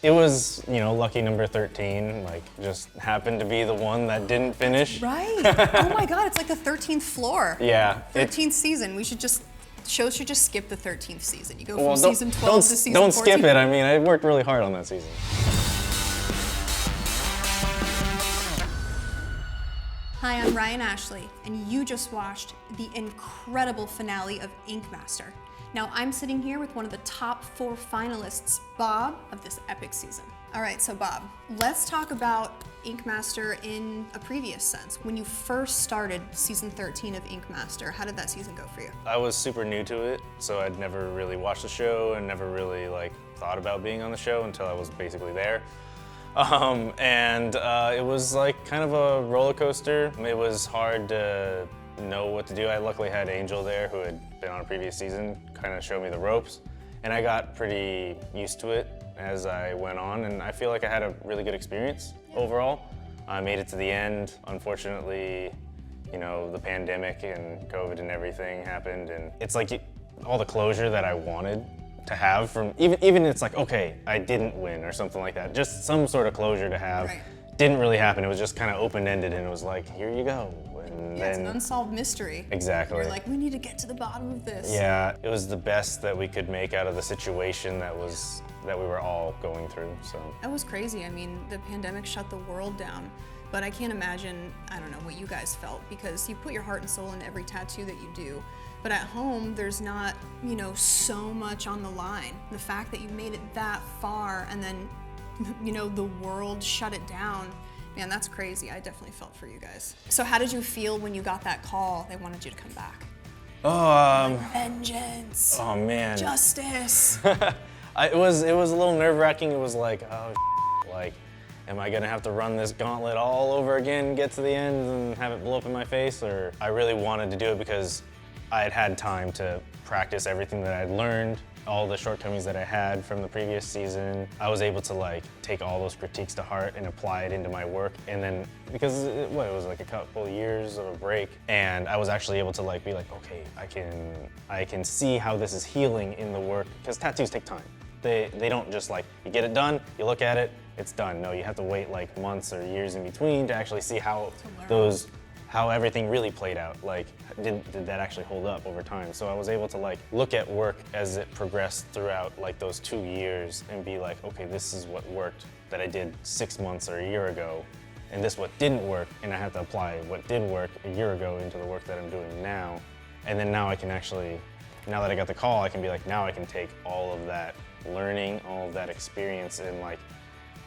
It was, lucky number 13, like, just happened to be the one that didn't finish. Right. Oh my God, it's like the 13th floor. Yeah. 13th season. Shows should just skip the 13th season. You go from season 12 to season 14. Don't skip it. I mean, I worked really hard on that season. Hi, I'm Ryan Ashley, and you just watched the incredible finale of Ink Master. Now, I'm sitting here with one of the top 4 finalists, Bob, of this epic season. All right, so Bob, let's talk about Ink Master in a previous sense. When you first started season 13 of Ink Master, how did that season go for you? I was super new to it, so I'd never really watched the show and never really thought about being on the show until I was basically there. It was kind of a roller coaster. It was hard to know what to do. I luckily had Angel there, who had been on a previous season, kind of show me the ropes, and I got pretty used to it as I went on, and I feel like I had a really good experience overall. I made it to the end. Unfortunately, the pandemic and COVID and everything happened, and it's like all the closure that I wanted to have from, even it's like, okay, I didn't win or something like that. Just some sort of closure to have. Right. Didn't really happen. It was just kind of open-ended, and it was like, here you go. And it's an unsolved mystery. Exactly. You're like, we need to get to the bottom of this. Yeah, it was the best that we could make out of the situation that we were all going through, so. That was crazy. I mean, the pandemic shut the world down, but I can't imagine, I don't know what you guys felt, because you put your heart and soul into every tattoo that you do. But at home, there's not, so much on the line. The fact that you made it that far and then, the world shut it down, man, that's crazy. I definitely felt for you guys. So how did you feel when you got that call they wanted you to come back? Vengeance. Oh man. Justice. It was a little nerve-wracking. It was like, oh, am I gonna have to run this gauntlet all over again, get to the end and have it blow up in my face? Or I really wanted to do it because I had had time to practice everything that I'd learned, all the shortcomings that I had from the previous season. I was able to take all those critiques to heart and apply it into my work. And then, because it was like a couple of years of a break, and I was actually able to be like, okay, I can see how this is healing in the work, because tattoos take time. They don't just you get it done, you look at it, it's done. No, you have to wait months or years in between to actually see how everything really played out. Did that actually hold up over time? So I was able to look at work as it progressed throughout those 2 years and be like, okay, this is what worked that I did 6 months or a year ago, and this what didn't work, and I have to apply what did work a year ago into the work that I'm doing now. And then now I can actually, now that I got the call, I can be like, now I can take all of that learning, all of that experience, and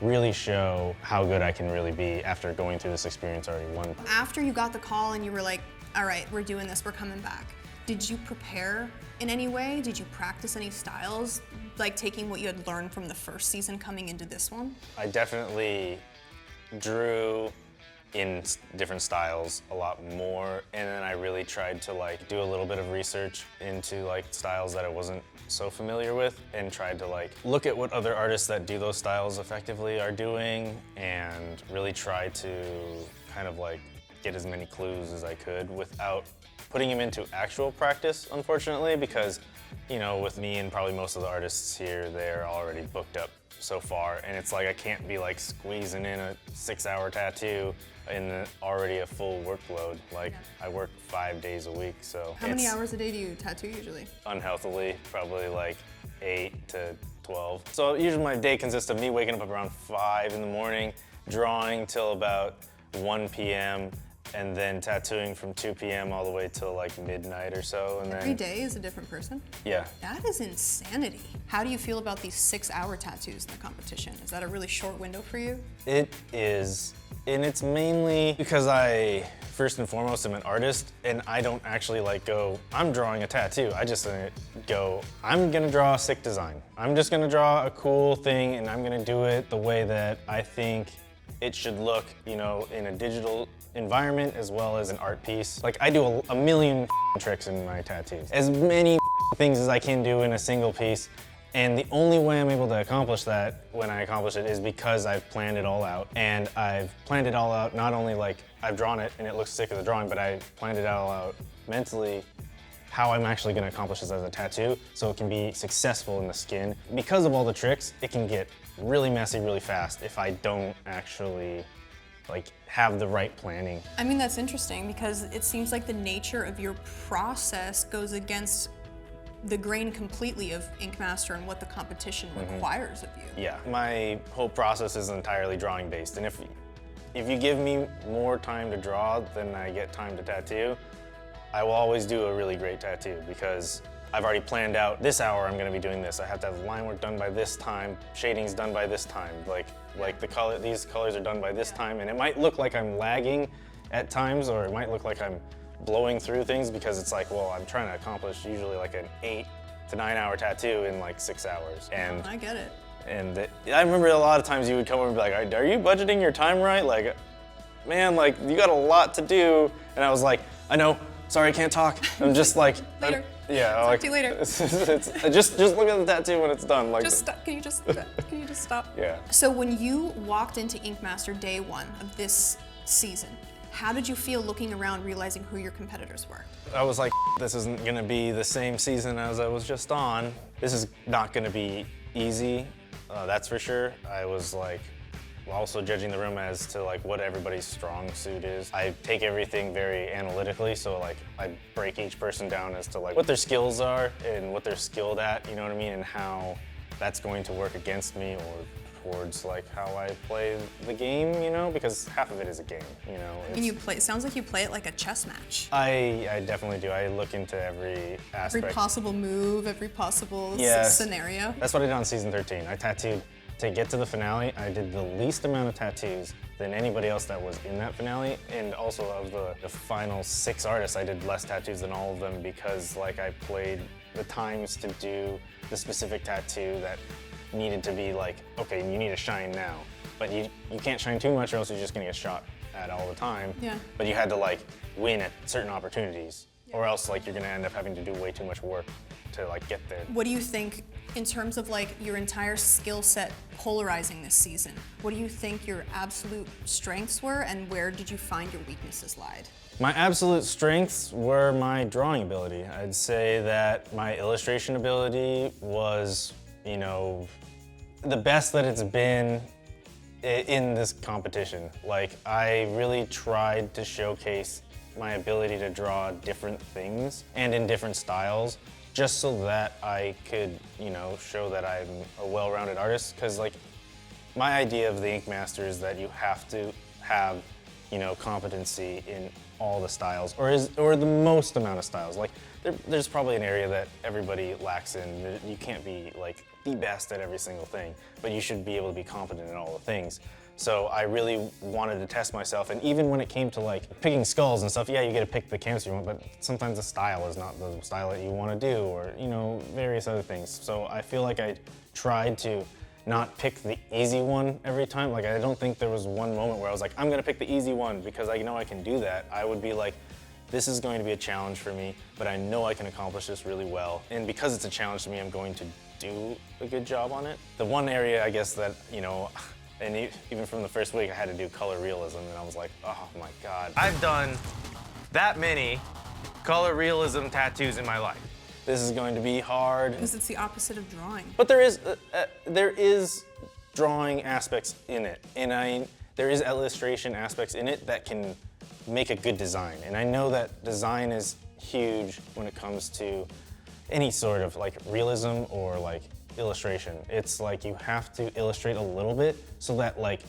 really show how good I can really be after going through this experience already one. After you got the call and you were like, all right, we're doing this, we're coming back, did you prepare in any way? Did you practice any styles, taking what you had learned from the first season coming into this one? I definitely drew in different styles a lot more, and then I really tried to do a little bit of research into styles that I wasn't so familiar with, and tried to look at what other artists that do those styles effectively are doing, and really try to kind of get as many clues as I could without putting them into actual practice, unfortunately, because with me and probably most of the artists here, they're already booked up so far, and it's I can't be squeezing in a 6-hour tattoo in already a full workload. I work 5 days a week, so. How many hours a day do you tattoo usually? Unhealthily, probably 8 to 12. So usually my day consists of me waking up around 5 in the morning, drawing till about 1 p.m., and then tattooing from 2 p.m. all the way till midnight or so. And Every day is a different person? Yeah. That is insanity. How do you feel about these 6-hour tattoos in the competition? Is that a really short window for you? It is, and it's mainly because I, first and foremost, am an artist, and I don't actually go, I'm drawing a tattoo. I just go, I'm gonna draw a sick design. I'm just gonna draw a cool thing, and I'm gonna do it the way that I think it should look, in a digital environment as well as an art piece. I do a million tricks in my tattoos. As many things as I can do in a single piece, and the only way I'm able to accomplish that when I accomplish it is because I've planned it all out. And I've planned it all out, not only I've drawn it and it looks sick as a drawing, but I planned it all out mentally, how I'm actually gonna accomplish this as a tattoo so it can be successful in the skin. Because of all the tricks, it can get really messy really fast if I don't actually like have the right planning. I mean, that's interesting because it seems like the nature of your process goes against the grain completely of Ink Master and what the competition requires of you. Yeah, my whole process is entirely drawing based, and if you give me more time to draw than I get time to tattoo, I will always do a really great tattoo because I've already planned out this hour I'm gonna be doing this. I have to have line work done by this time, shading's done by this time, like these colors are done by this time, and it might look like I'm lagging at times, or it might look like I'm blowing through things because it's like, well, I'm trying to accomplish usually like an 8 to 9 hour tattoo in like 6 hours. And I get it. And I remember a lot of times you would come over and be like, are you budgeting your time right? Like, man, like you got a lot to do. And I was like, I know, sorry, I can't talk. I'm just like, Later. Yeah, Talk like, to you later. just look at the tattoo when it's done. Like, Just stop. Can you just stop? Yeah. So when you walked into Ink Master day one of this season, how did you feel looking around realizing who your competitors were? I was like, this isn't gonna be the same season as I was just on. This is not gonna be easy, that's for sure. I was like, also judging the room as to like what everybody's strong suit is. I take everything very analytically, so like I break each person down as to like what their skills are and what they're skilled at, you know what I mean, and how that's going to work against me or towards like how I play the game, you know, because half of it is a game, you know. And you play, it sounds like you play it like a chess match. I definitely do. I look into every aspect. Every possible move, every possible scenario. That's what I did on season 13. I tattooed, to get to the finale, I did the least amount of tattoos than anybody else that was in that finale, and also of the final 6 artists, I did less tattoos than all of them because like I played the times to do the specific tattoo that needed to be like, okay, you need to shine now, but you can't shine too much or else you're just gonna get shot at all the time. Yeah. But you had to like win at certain opportunities, or else like you're gonna end up having to do way too much work to like get there. What do you think in terms of like your entire skill set polarizing this season? What do you think your absolute strengths were, and where did you find your weaknesses lied? My absolute strengths were my drawing ability. I'd say that my illustration ability was, you know, the best that it's been in this competition. Like, I really tried to showcase my ability to draw different things and in different styles, just so that I could, you know, show that I'm a well-rounded artist. Because like, my idea of the Ink Master is that you have to have, you know, competency in all the styles, or the most amount of styles. Like, there's probably an area that everybody lacks in. You can't be like the best at every single thing, but you should be able to be competent in all the things. So I really wanted to test myself, and even when it came to like picking skulls and stuff, yeah, you get to pick the canvas you want, but sometimes the style is not the style that you want to do, or, you know, various other things. So I feel like I tried to not pick the easy one every time. Like, I don't think there was one moment where I was like, I'm gonna pick the easy one because I know I can do that. I would be like, this is going to be a challenge for me, but I know I can accomplish this really well. And because it's a challenge to me, I'm going to do a good job on it. The one area, I guess, that, you know, and even from the first week, I had to do color realism, and I was like, oh my God. I've done that many color realism tattoos in my life. This is going to be hard. Because it's the opposite of drawing. But there is drawing aspects in it, and there is illustration aspects in it that can make a good design. And I know that design is huge when it comes to any sort of like realism or like illustration. It's like you have to illustrate a little bit so that like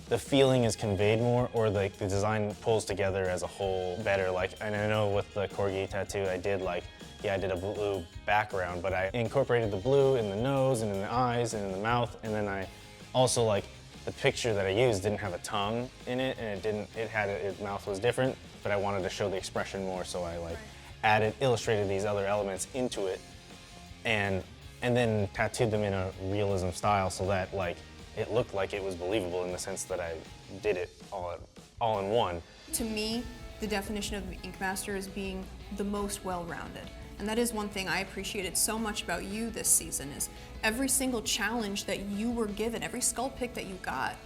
the feeling is conveyed more, or like the design pulls together as a whole better. Like, and I know with the corgi tattoo, I did like, yeah, I did a blue background, but I incorporated the blue in the nose and in the eyes and in the mouth, and then I also like, the picture that I used didn't have a tongue in it, and its mouth was different, but I wanted to show the expression more, so I like illustrated these other elements into it, and then tattooed them in a realism style so that like it looked like it was believable in the sense that I did it all in one. To me, the definition of Ink Master is being the most well-rounded. And that is one thing I appreciated so much about you this season, is every single challenge that you were given, every skull pick that you got,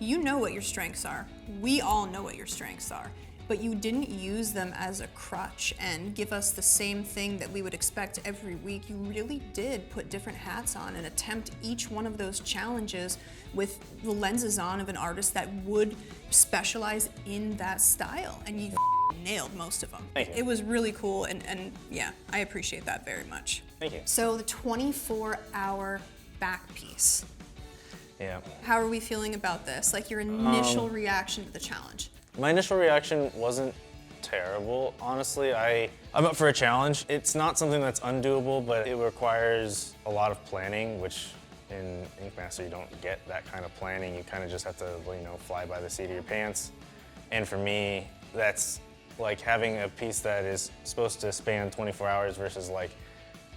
you know what your strengths are. We all know what your strengths are. but you didn't use them as a crutch and give us the same thing that we would expect every week. You really did put different hats on and attempt each one of those challenges with the lenses on of an artist that would specialize in that style, and you nailed most of them. Thank you. It was really cool, and yeah, I appreciate that very much. Thank you. So the 24-hour back piece. Yeah. How are we feeling about this? Like your initial reaction to the challenge? My initial reaction wasn't terrible. Honestly, I'm up for a challenge. It's not something that's undoable, but it requires a lot of planning, which in Ink Master you don't get that kind of planning. You kind of just have to, fly by the seat of your pants. And for me, that's like having a piece that is supposed to span 24 hours versus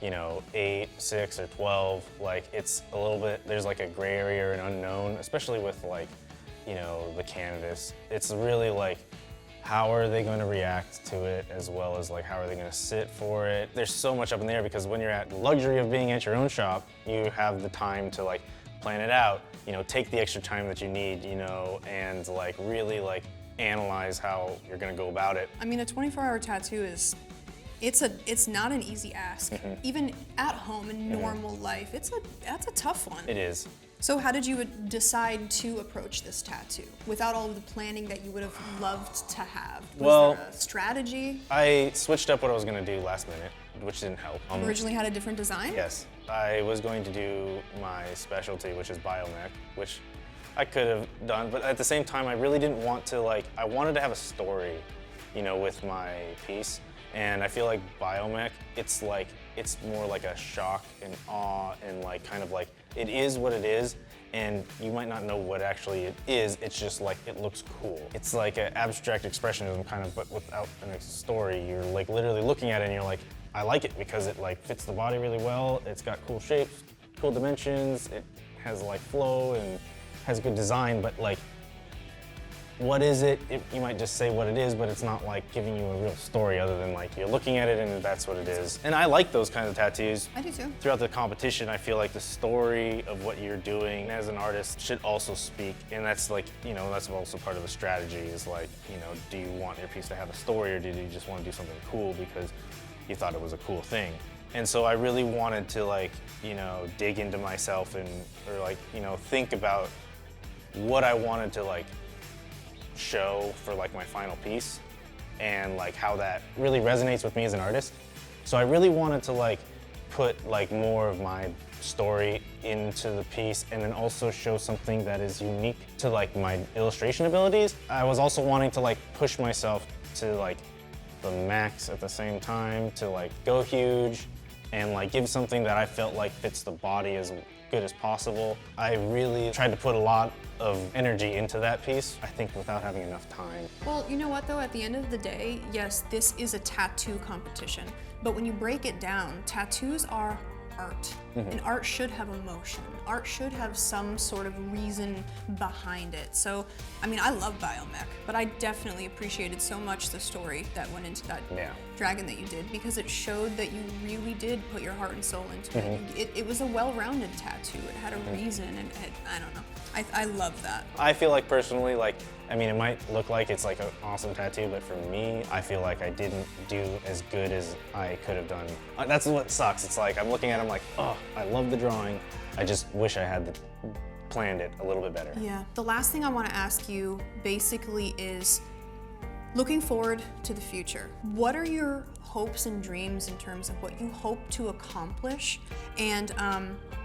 8, 6, or 12. Like, it's a little bit, there's like a gray area or an unknown, especially with the canvas. It's really like, how are they going to react to it, as well as how are they going to sit for it? There's so much up in the air, because when you're at the luxury of being at your own shop, you have the time to plan it out, take the extra time that you need, and really analyze how you're going to go about it. I mean, a 24-hour tattoo is, it's not an easy ask. Even at home in normal life, that's a tough one. It is. So how did you decide to approach this tattoo without all of the planning that you would have loved to have? Was there a strategy? I switched up what I was going to do last minute, which didn't help. You originally had a different design? Yes. I was going to do my specialty, which is biomech, which I could have done, but at the same time, I really didn't want to, I wanted to have a story, with my piece. And I feel like biomech, it's more like a shock and awe, and it is what it is, and you might not know what actually it is. It's just it looks cool. It's like an abstract expressionism kind of, but without a story. You're literally looking at it and you're like, I like it because it fits the body really well. It's got cool shapes, cool dimensions. It has flow and has good design, but what is it? You might just say what it is, but it's not giving you a real story, other than you're looking at it and that's what it is. And I like those kinds of tattoos. I do too. Throughout the competition, I feel like the story of what you're doing as an artist should also speak. And that's that's also part of the strategy is do you want your piece to have a story, or do you just want to do something cool because you thought it was a cool thing? And so I really wanted to dig into myself or think about what I wanted to show for my final piece, and how that really resonates with me as an artist. So I really wanted to put more of my story into the piece, and then also show something that is unique to my illustration abilities. I was also wanting to push myself to the max at the same time, to go huge and give something that I felt fits the body as good as possible. I really tried to put a lot of energy into that piece, I think, without having enough time. Well, you know what though, at the end of the day, yes, this is a tattoo competition, but when you break it down, tattoos are art, and art should have emotion. Art should have some sort of reason behind it. So, I mean, I love biomech, but I definitely appreciated so much the story that went into that dragon that you did, because it showed that you really did put your heart and soul into it. It was a well-rounded tattoo. It had a reason, and I don't know. I love that. I feel like personally, I mean, it might look like it's an awesome tattoo, but for me, I feel like I didn't do as good as I could have done. That's what sucks. It's I'm looking at it, I'm like, oh, I love the drawing. I just wish I had planned it a little bit better. Yeah. The last thing I want to ask you basically is, looking forward to the future, what are your hopes and dreams in terms of what you hope to accomplish? And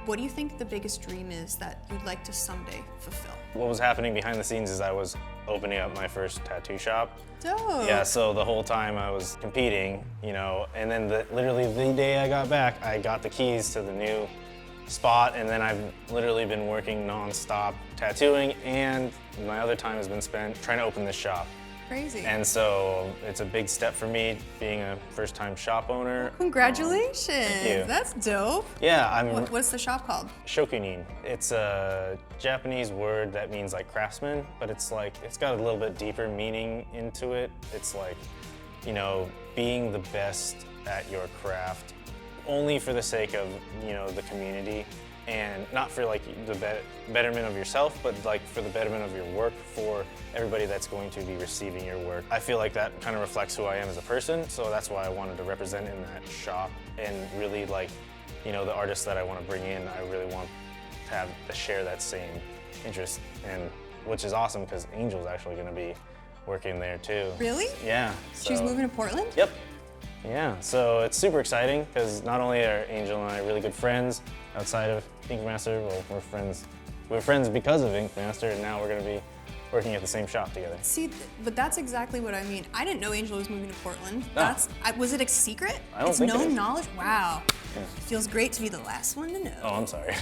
what do you think the biggest dream is that you'd like to someday fulfill? What was happening behind the scenes is I was opening up my first tattoo shop. Dope. Yeah, so the whole time I was competing, and then literally the day I got back, I got the keys to the new spot, and then I've literally been working non-stop tattooing, and my other time has been spent trying to open this shop. Crazy. And so it's a big step for me being a first-time shop owner. Congratulations. Thank you. That's dope. Yeah, What's the shop called? Shokunin. It's a Japanese word that means craftsman, but it's it's got a little bit deeper meaning into it. It's being the best at your craft, only for the sake of, the community, and not for like the betterment of yourself, but like for the betterment of your work, for everybody that's going to be receiving your work. I feel like that kind of reflects who I am as a person, so that's why I wanted to represent in that shop, and really like, you know, the artists that I want to bring in, I really want to share that same interest, and which is awesome because Angel's actually going to be working there too. Really? Yeah. She's moving to Portland? Yep. Yeah, so it's super exciting because not only are Angel and I really good friends outside of Ink Master, well, we're friends because of Ink Master, and now we're going to be working at the same shop together. See, but that's exactly what I mean. I didn't know Angel was moving to Portland. No. Was it a secret? I don't it's think it known is. knowledge? Wow. Feels great to be the last one to know. Oh, I'm sorry.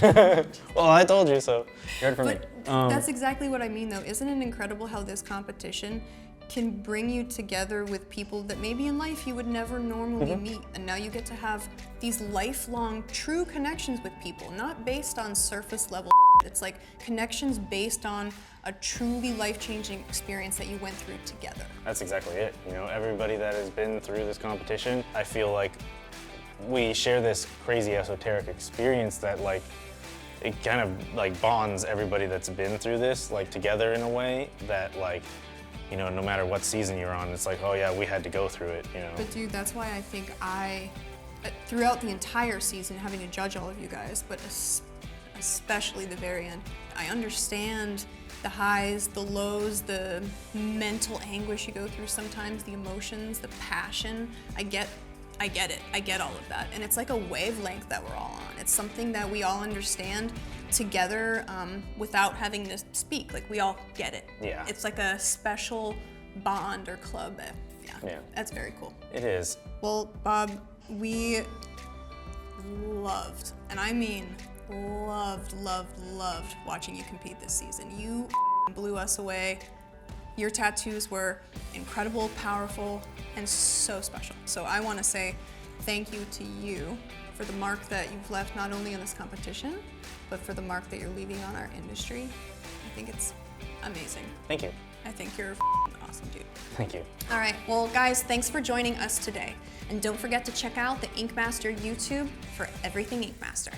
Well, I told you, so you heard from me. But that's exactly what I mean, though. Isn't it incredible how this competition can bring you together with people that maybe in life you would never normally meet, and now you get to have these lifelong, true connections with people, not based on surface level. It's like connections based on a truly life-changing experience that you went through together. That's exactly it. You know, everybody that has been through this competition, I feel like we share this crazy esoteric experience that like, it kind of like bonds everybody that's been through this like together in a way that like, you know, no matter what season you're on, it's like, oh yeah, we had to go through it, you know. But dude, that's why I think throughout the entire season, having to judge all of you guys, but especially the very end, I understand the highs, the lows, the mental anguish you go through sometimes, the emotions, the passion. I get it. I get all of that. And it's like a wavelength that we're all on. It's something that we all understand together without having to speak. Like, we all get it. Yeah. It's like a special bond or club. Yeah. That's very cool. It is. Well, Bob, we loved, and I mean loved watching you compete this season. You blew us away. Your tattoos were incredible, powerful, and so special. So I want to say thank you to you for the mark that you've left not only on this competition, but for the mark that you're leaving on our industry. I think it's amazing. Thank you. I think you're awesome, dude. Thank you. All right, well guys, thanks for joining us today. And don't forget to check out the Ink Master YouTube for everything Ink Master.